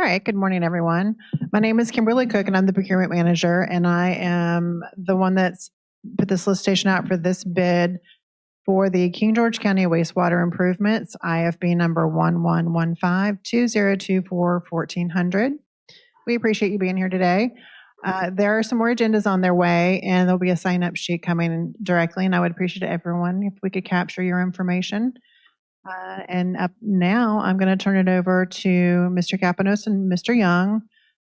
All right, good morning, everyone. My name is Kimberly Cook, and I'm the procurement manager, and I am the one that's put the solicitation out for this bid for the King George County wastewater improvements, IFB number 1115-2024-1400. We appreciate you being here today. There are some more agendas on their way, and there'll be a sign-up sheet coming directly, and I would appreciate everyone if we could capture your information. And up now, I'm going to turn it over to Mr. Kapanos and Mr. Young.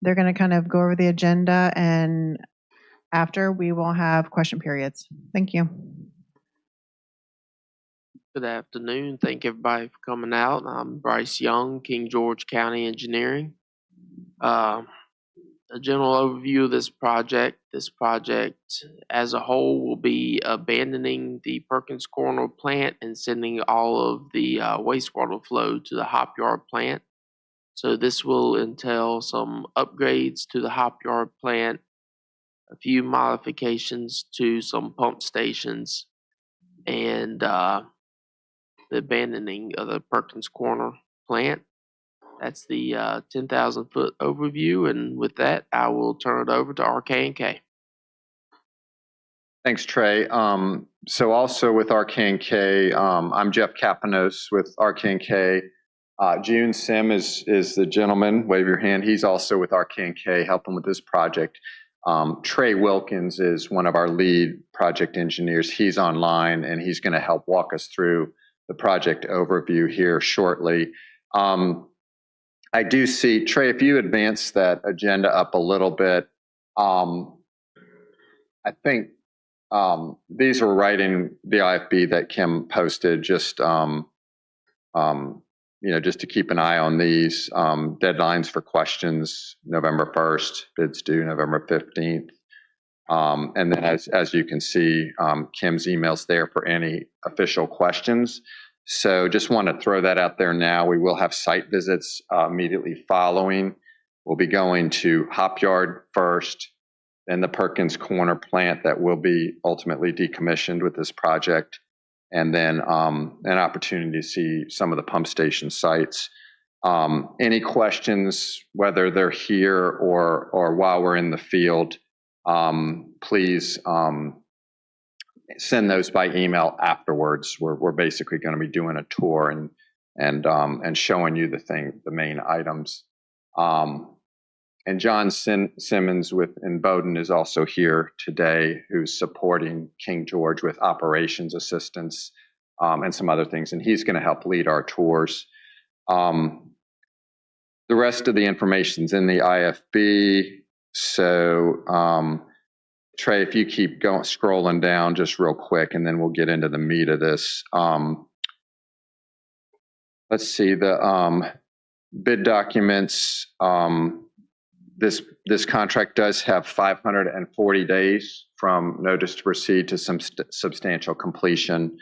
They're going to kind of go over the agenda, and after we will have question periods. Thank you. Good afternoon. Thank everybody for coming out. I'm Bryce Young, King George County Engineering. A general overview of this project. This project as a whole will be abandoning the Perkins Corner plant and sending all of the wastewater flow to the Hop Yard plant. So this will entail some upgrades to the Hop Yard plant, a few modifications to some pump stations, and the abandoning of the Perkins Corner plant. That's the 10,000 foot overview, and with that, I will turn it over to RK&K. Thanks, Trey. So also with RK&K, I'm Jeff Kapanos with RK&K. June Sim is the gentleman. Wave your hand. He's also with RK&K helping with this project. Trey Wilkins is one of our lead project engineers. He's online, and he's going to help walk us through the project overview here shortly. I do see, Trey, if you advance that agenda up a little bit, I think these are right in the IFB that Kim posted, just, just to keep an eye on these. Deadlines for questions, November 1st, bids due November 15th. And then as you can see, Kim's email's there for any official questions. So just want to throw that out there now. We will have site visits immediately following. We'll be going to Hop Yard first, then the Perkins Corner plant that will be ultimately decommissioned with this project, and then an opportunity to see some of the pump station sites. Any questions, whether they're here or while we're in the field, please send those by email afterwards. We're basically going to be doing a tour and showing you the main items. And John Simmons in Bowdoin is also here today, who's supporting King George with operations assistance and some other things, and he's going to help lead our tours. The rest of the information's in the IFB. So Trey, if you keep scrolling down just real quick, and then we'll get into the meat of this. Let's see, the bid documents. This contract does have 540 days from notice to proceed to some substantial completion,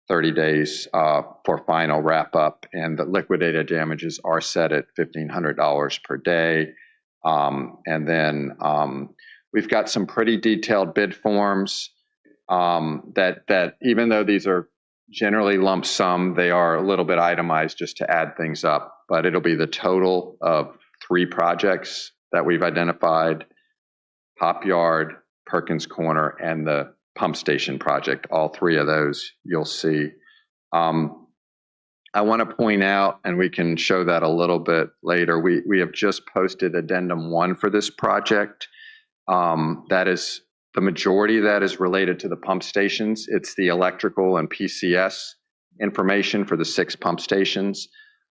30 days for final wrap up, and the liquidated damages are set at $1,500 per day. And then we've got some pretty detailed bid forms that even though these are generally lump sum, they are a little bit itemized just to add things up, but it'll be the total of 3 projects that we've identified: Hop Yard, Perkins Corner, and the pump station project. All 3 of those you'll see. I want to point out, and we can show that a little bit later, we have just posted addendum 1 for this project. That is, the majority of that is related to the pump stations. It's the electrical and PCS information for the 6 pump stations.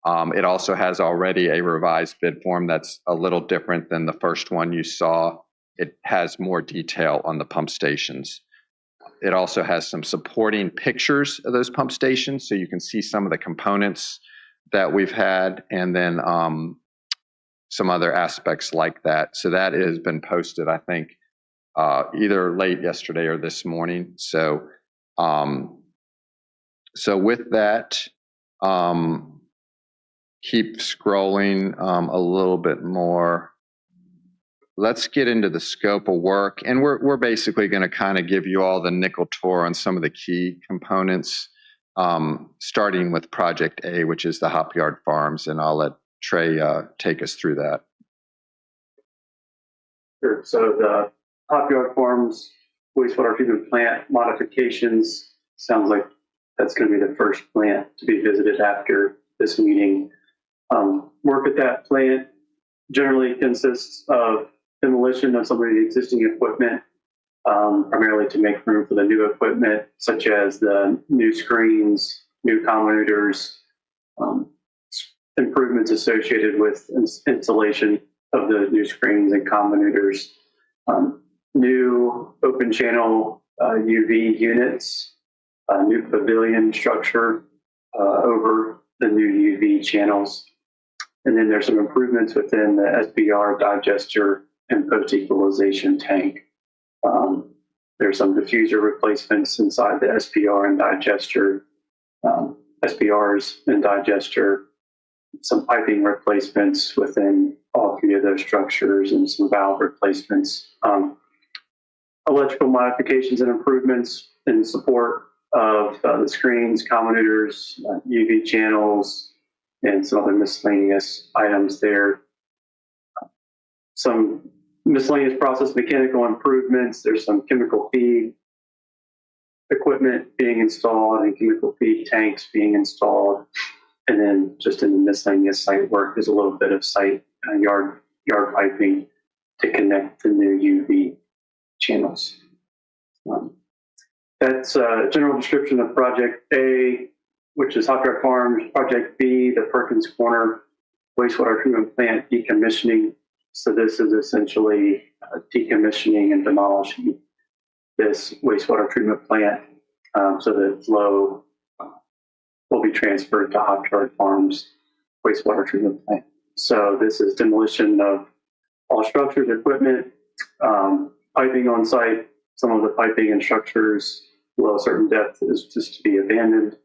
It also has already a revised bid form that's a little different than the first one you saw. It has more detail on the pump stations. It also has some supporting pictures of those pump stations, so you can see some of the components that we've had, and then some other aspects like that. So that has been posted, I think, either late yesterday or this morning. So, with that, keep scrolling a little bit more. Let's get into the scope of work, and we're basically going to kind of give you all the nickel tour on some of the key components, starting with Project A, which is the Hop Yard Farms, and I'll let Trey take us through that. Sure. So the Hop Yard Farms wastewater treatment plant modifications, sounds like that's going to be the first plant to be visited after this meeting. Work at that plant generally consists of demolition of some of the existing equipment, primarily to make room for the new equipment, such as the new screens, new commonators, improvements associated with installation of the new screens and commonators, new open channel UV units, new pavilion structure over the new UV channels. And then there's some improvements within the SBR digester and post-equalization tank. There's some diffuser replacements inside the SBR and digester, SBRs and digester, some piping replacements within all three of those structures, and some valve replacements. Electrical modifications and improvements in support of the screens, commonators, UV channels, and some other miscellaneous items there. Some miscellaneous process mechanical improvements. There's some chemical feed equipment being installed and chemical feed tanks being installed. And then just in the miscellaneous site work, there's a little bit of site yard piping to connect the new UV channels. That's a general description of Project A, which is Hop Yard Farms. Project B, the Perkins Corner wastewater treatment plant decommissioning. So this is essentially decommissioning and demolishing this wastewater treatment plant so that flow will be transferred to Hop Yard Farms wastewater treatment plant. So this is demolition of all structures, equipment, piping on site. Some of the piping and structures below a certain depth is just to be abandoned.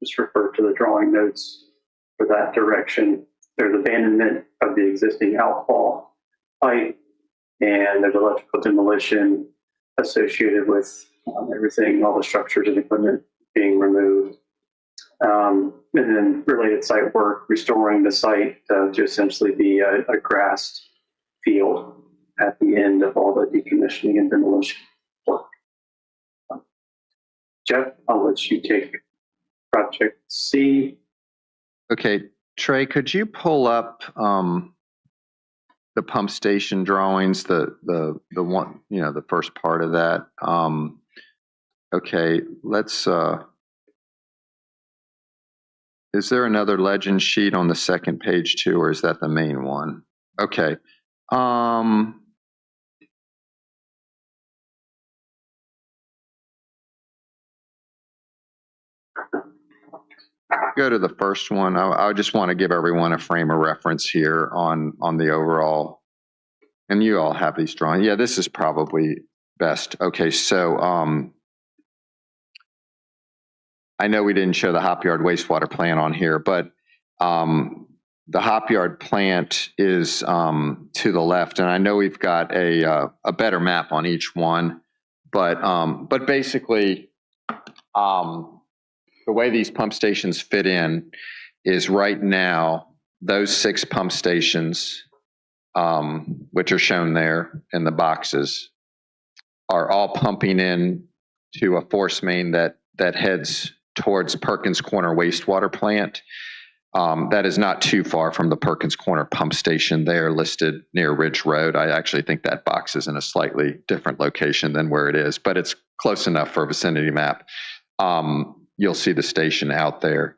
Just refer to the drawing notes for that direction. There's abandonment of the existing outfall pipe, and there's electrical demolition associated with everything, all the structures and equipment being removed. And then related site work, restoring the site to essentially be a grassed field at the end of all the decommissioning and demolition work. Jeff, I'll let you take Project C. Okay, Trey, could you pull up the pump station drawings, the one, the first part of that? Okay, let's, is there another legend sheet on the second page too, or is that the main one? Okay. Go to the first one. I just want to give everyone a frame of reference here on the overall, and you all have these drawings. Yeah, this is probably best. Okay, so I know we didn't show the Hop Yard wastewater plant on here, but the Hop Yard plant is to the left, and I know we've got a better map on each one, but basically, the way these pump stations fit in is right now, those 6 pump stations, which are shown there in the boxes, are all pumping in to a force main that heads towards Perkins Corner wastewater plant. That is not too far from the Perkins Corner pump station there listed near Ridge Road. I actually think that box is in a slightly different location than where it is, but it's close enough for a vicinity map. You'll see the station out there.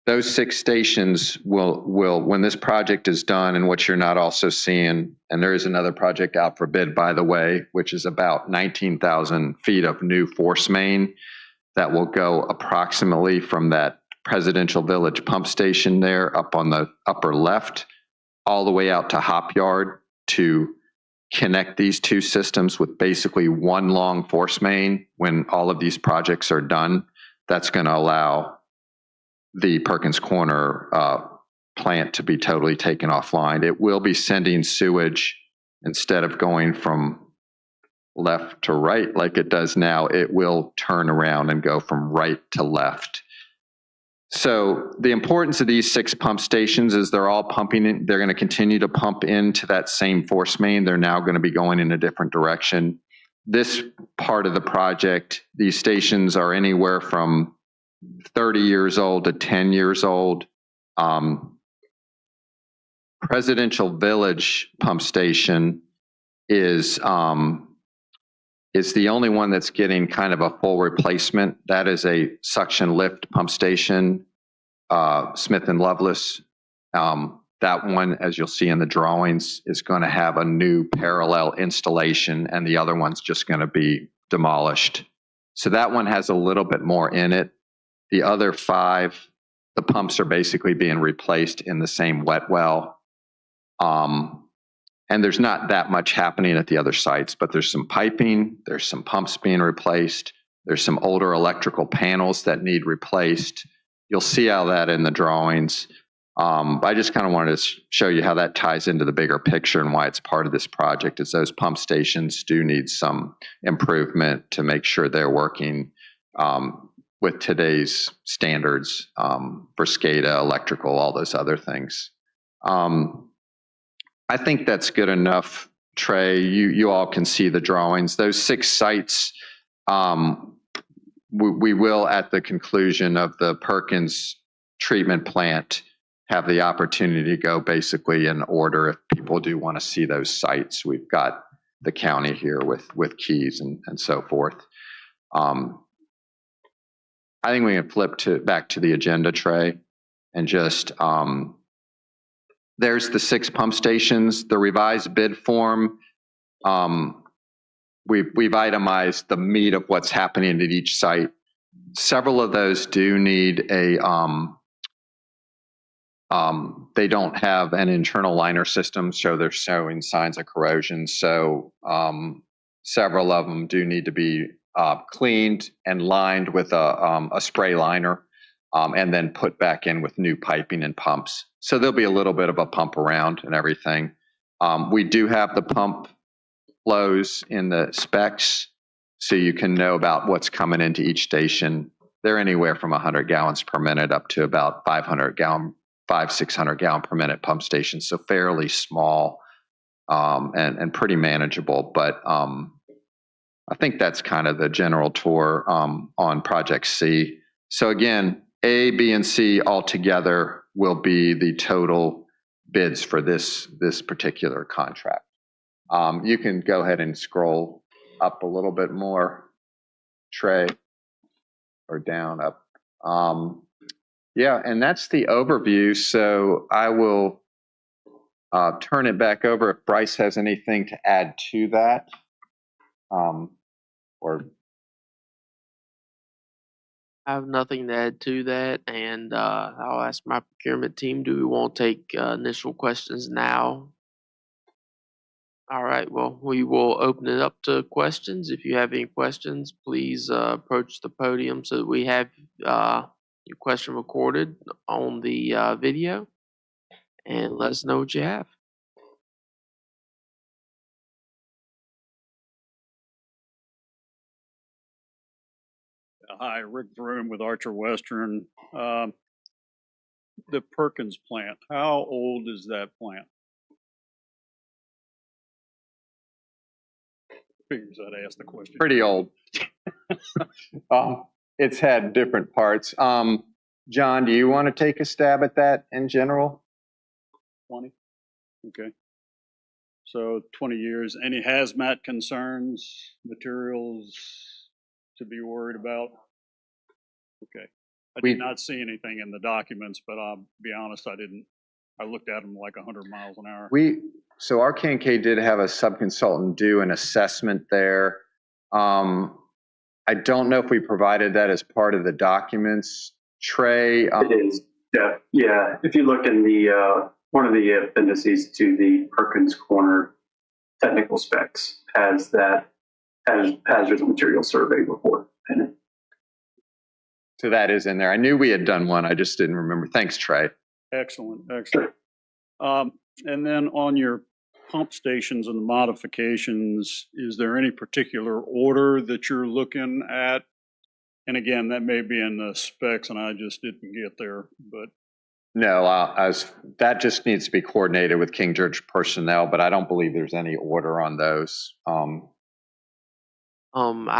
Those 6 stations will, when this project is done, and what you're not also seeing, and there is another project out for bid, by the way, which is about 19,000 feet of new force main that will go approximately from that Presidential Village pump station there up on the upper left, all the way out to Hop Yard to connect these 2 systems with basically one long force main. When all of these projects are done, that's going to allow the Perkins Corner plant to be totally taken offline. It will be sending sewage instead of going from left to right like it does now. It will turn around and go from right to left. So the importance of these 6 pump stations is they're all pumping in, they're going to continue to pump into that same force main. They're now going to be going in a different direction. This part of the project, these stations are anywhere from 30 years old to 10 years old. Presidential Village pump station is the only one that's getting kind of a full replacement. That is a suction lift pump station, Smith and Lovelace. That one, as you'll see in the drawings, is going to have a new parallel installation, and the other one's just going to be demolished. So that one has a little bit more in it. The other 5, the pumps are basically being replaced in the same wet well. And there's not that much happening at the other sites, but there's some piping, there's some pumps being replaced, there's some older electrical panels that need replaced. You'll see all that in the drawings. I just kind of wanted to show you how that ties into the bigger picture and why it's part of this project, is those pump stations do need some improvement to make sure they're working with today's standards for SCADA, electrical, all those other things. I think that's good enough, Trey. You all can see the drawings. Those 6 sites, we will, at the conclusion of the Perkins treatment plant, have the opportunity to go basically in order if people do want to see those sites. We've got the county here with keys and so forth. I think we can flip back to the agenda, Trey, and just there's the 6 pump stations. The revised bid form, we've itemized the meat of what's happening at each site. Several of those do need a, they don't have an internal liner system, so they're showing signs of corrosion. So several of them do need to be cleaned and lined with a spray liner, and then put back in with new piping and pumps. So there'll be a little bit of a pump around and everything. We do have the pump flows in the specs, so you can know about what's coming into each station. They're anywhere from 100 gallons per minute up to about 600 gallon per minute pump stations. So fairly small and pretty manageable. But I think that's kind of the general tour on Project C. So again, A, B, and C all together will be the total bids for this particular contract. You can go ahead and scroll up a little bit more, Trey, or down, up. Yeah, and that's the overview. So I will turn it back over if Bryce has anything to add to that. Or I have nothing to add to that, and I'll ask my procurement team, do we want to take initial questions now? All right, well, we will open it up to questions. If you have any questions, please approach the podium so that we have your question recorded on the video, and let us know what you have. Hi, Rick Vroom with Archer Western. The Perkins plant, how old is that plant? Figures I'd ask the question. pretty old. It's had different parts. John, do you want to take a stab at that in general? 20? Okay. So 20 years. Any hazmat concerns, materials to be worried about? Okay. I did not see anything in the documents, but I'll be honest, I didn't. I looked at them like 100 miles an hour. So our K&K did have a sub-consultant do an assessment there. I don't know if we provided that as part of the documents. Trey? It is, yeah. If you look in the one of the appendices to the Perkins Corner technical specs, has that hazardous material survey report in it. So that is in there. I knew we had done one. I just didn't remember. Thanks, Trey. Excellent, excellent. And then on your pump stations and the modifications, is there any particular order that you're looking at And again, that may be in the specs and I just didn't get there, but No, that just needs to be coordinated with King George personnel, but I don't believe there's any order on those. I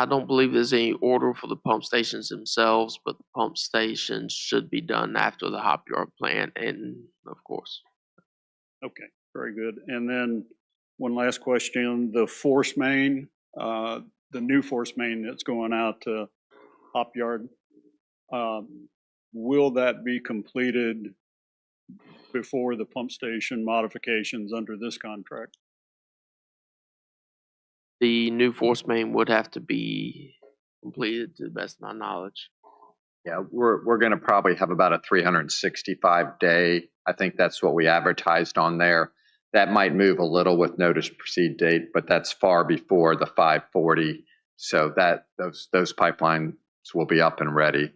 don't believe there's any order for the pump stations themselves, but the pump stations should be done after the hop yard plant, and of course. okay, very good. And then one last question, the force main, the new force main that's going out to Hop Yard, will that be completed before the pump station modifications under this contract? The new force main would have to be completed to the best of my knowledge. Yeah, we're going to probably have about a 365 day. I think that's what we advertised on there. That might move a little with notice to proceed date, but that's far before the 540. So that those pipelines will be up and ready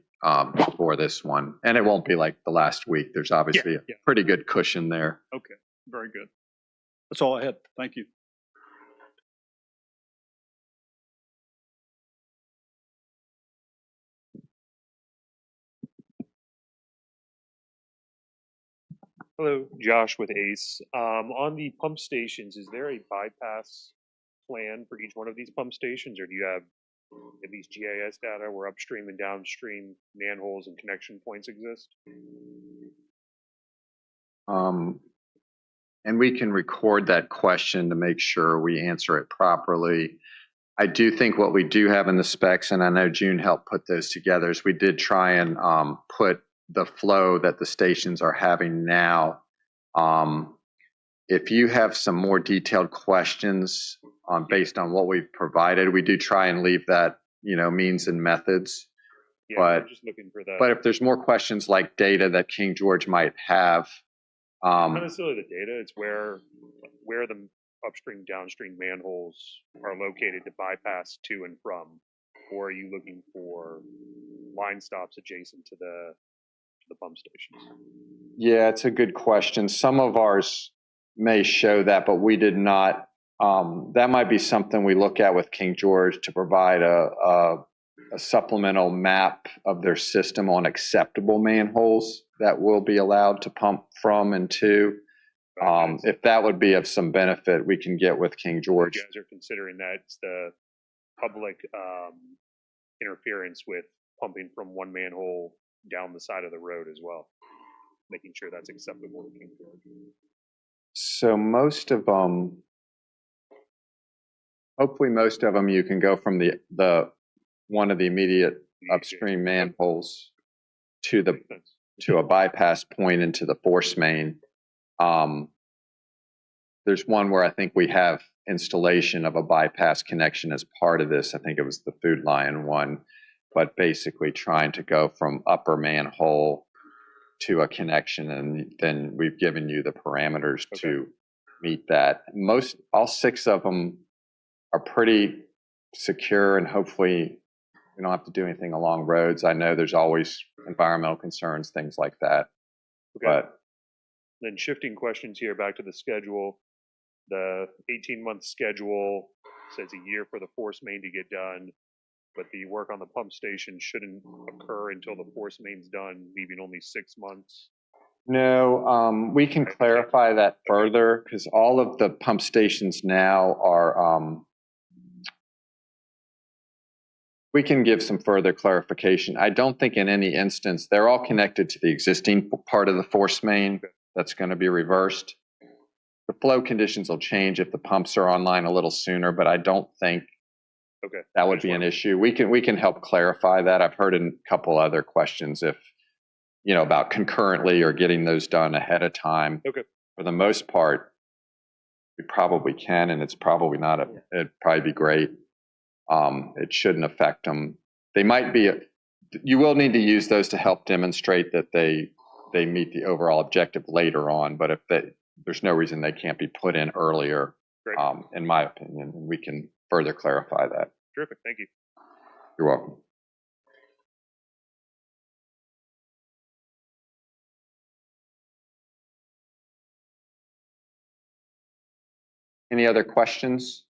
for this one, and it won't be like the last week. There's obviously a pretty good cushion there. Okay, very good. That's all I had. Thank you. Hello, Josh with ACE. On the pump stations, is there a bypass plan for each one of these pump stations, or do you have at least GIS data where upstream and downstream manholes and connection points exist? And we can record that question to make sure we answer it properly. I do think what we do have in the specs, and I know June helped put those together, is we did try and put the flow that the stations are having now. If you have some more detailed questions based on what we've provided, we do try and leave that, means and methods. Yeah, but I'm just looking for that. But if there's more questions like data that King George might have, not necessarily the data, it's where the upstream, downstream manholes are located to bypass to and from, or are you looking for line stops adjacent to the pump stations? Yeah, it's a good question. Some of ours may show that, but we did not. That might be something we look at with King George to provide a supplemental map of their system on acceptable manholes that will be allowed to pump from and to. If that would be of some benefit, we can get with King George. You guys are considering that it's the public interference with pumping from one manhole down the side of the road as well, making sure that's acceptable to King George. So most of them, hopefully most of them, you can go from the one of the immediate upstream manholes to a bypass point into the force main. There's one where I think we have installation of a bypass connection as part of this. I think it was the Food Lion one, but basically trying to go from upper manhole to a connection, and then we've given you the parameters to meet that. All 6 of them are pretty secure, and hopefully we don't have to do anything along roads. I know there's always environmental concerns, things like that. Okay. But then shifting questions here back to the schedule, the 18-month schedule says a year for the force main to get done, but the work on the pump station shouldn't occur until the force main's done, leaving only 6 months. no, we can clarify that further, because all of the pump stations now are, we can give some further clarification. I don't think in any instance, they're all connected to the existing part of the force main that's going to be reversed. The flow conditions will change if the pumps are online a little sooner, but I don't think that would be an issue. We can help clarify that. I've heard in a couple other questions if, about concurrently or getting those done ahead of time. Okay. For the most part, we probably can, and it's probably not it'd probably be great. It shouldn't affect them. They might be, you will need to use those to help demonstrate that they meet the overall objective later on, but if there's no reason they can't be put in earlier, in my opinion, and we can further clarify that. Terrific, thank you. You're welcome. Any other questions?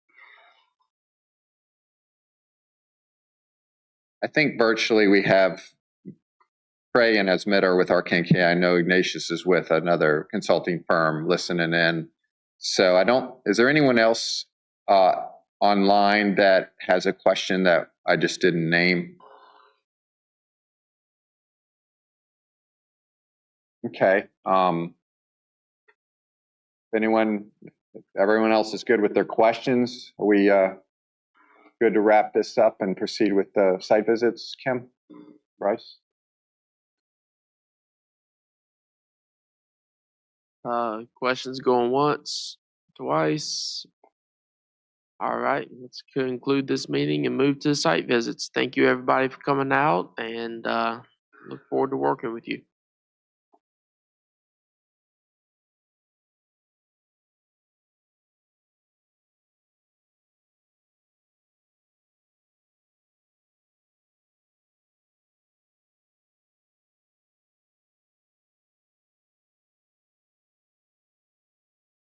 I think virtually we have Trey and Esmit are with RKK. I know Ignatius is with another consulting firm listening in. So is there anyone else online that has a question that I just didn't name? Okay. If everyone else is good with their questions, are we good to wrap this up and proceed with the site visits, Kim? Bryce? Questions going once, twice. All right, let's conclude this meeting and move to site visits. Thank you, everybody, for coming out, and look forward to working with you.